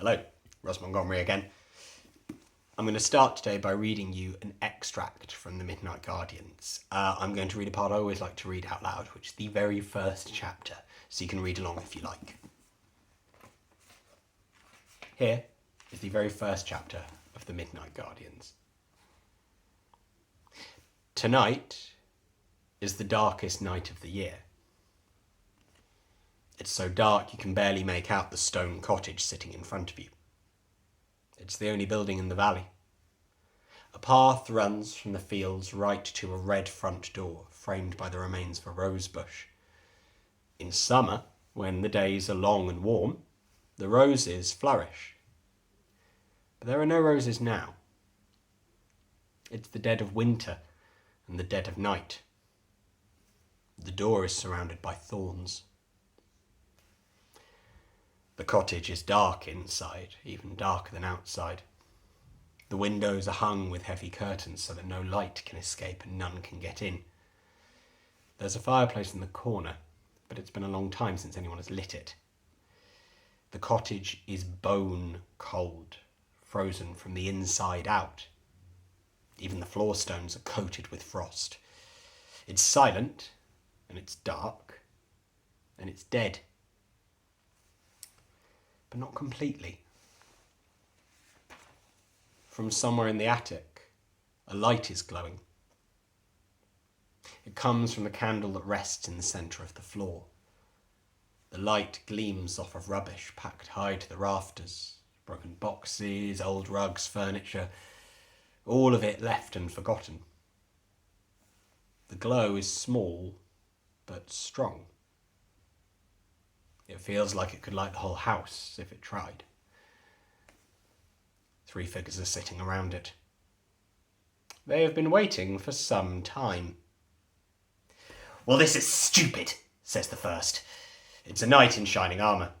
Hello, Ross Montgomery again. I'm going to start today by reading you an extract from the Midnight Guardians. I'm going to read a part I always like to read out loud, which is the very first chapter, so you can read along if you like. Here is the very first chapter of the Midnight Guardians. Tonight is the darkest night of the year. It's so dark you can barely make out the stone cottage sitting in front of you. It's the only building in the valley. A path runs from the fields right to a red front door framed by the remains of a rose bush. In summer, when the days are long and warm, the roses flourish. But there are no roses now. It's the dead of winter and the dead of night. The door is surrounded by thorns. The cottage is dark inside, even darker than outside. The windows are hung with heavy curtains so that no light can escape and none can get in. There's a fireplace in the corner, but it's been a long time since anyone has lit it. The cottage is bone cold, frozen from the inside out. Even the floor stones are coated with frost. It's silent, and it's dark, and it's dead. But not completely. From somewhere in the attic, a light is glowing. It comes from the candle that rests in the centre of the floor. The light gleams off of rubbish packed high to the rafters, broken boxes, old rugs, furniture, all of it left and forgotten. The glow is small, but strong. It feels like it could light the whole house if it tried. 3 figures are sitting around it. They have been waiting for some time. "Well, this is stupid," says the first. It's a knight in shining armour.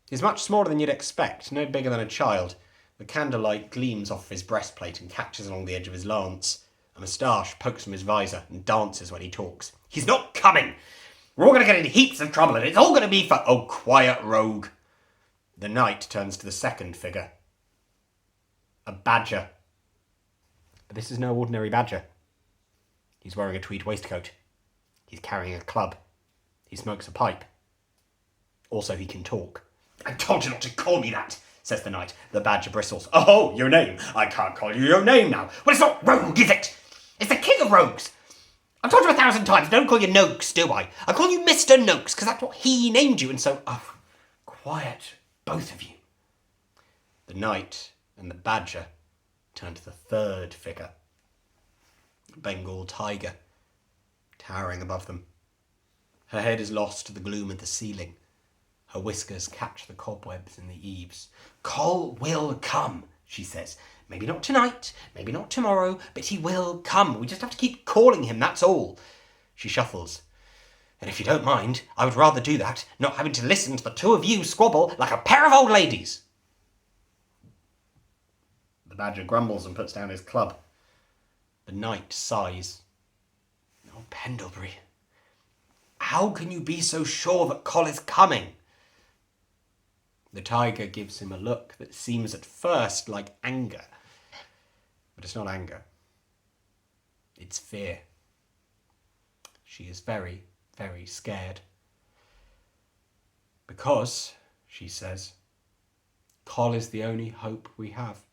He's much smaller than you'd expect, no bigger than a child. The candlelight gleams off his breastplate and catches along the edge of his lance. A moustache pokes from his visor and dances when he talks. "He's not coming! We're all going to get into heaps of trouble and it's all going to be for—" "Oh, quiet, rogue." The knight turns to the second figure. A badger. But this is no ordinary badger. He's wearing a tweed waistcoat. He's carrying a club. He smokes a pipe. Also, he can talk. "I told you not to call me that," says the knight. The badger bristles. "Oh, your name? I can't call you your name now." "Well, it's not rogue, is it? It's the king of rogues. I've told you 1,000 times, I don't call you Noakes, do I? I call you Mr. Noakes, because that's what he named you, and so—" "Oh, quiet, both of you." The knight and the badger turn to the third figure. A Bengal tiger, towering above them. Her head is lost to the gloom of the ceiling. Her whiskers catch the cobwebs in the eaves. "Col will come," she says. "Maybe not tonight, maybe not tomorrow, but he will come. We just have to keep calling him, that's all." She shuffles. "And if you don't mind, I would rather do that, not having to listen to the two of you squabble like a pair of old ladies." The badger grumbles and puts down his club. The knight sighs. "Oh, Pendlebury, how can you be so sure that Col is coming?" The tiger gives him a look that seems at first like anger. But it's not anger. It's fear. She is very, very scared. "Because," she says, "Col is the only hope we have."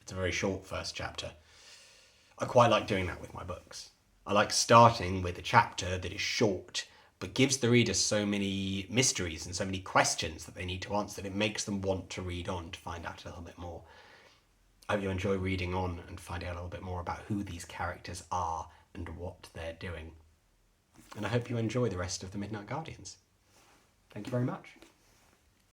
It's a very short first chapter. I quite like doing that with my books. I like starting with a chapter that is short, but gives the reader so many mysteries and so many questions that they need to answer that it makes them want to read on to find out a little bit more. I hope you enjoy reading on and finding out a little bit more about who these characters are and what they're doing. And I hope you enjoy the rest of the Midnight Guardians. Thank you very much.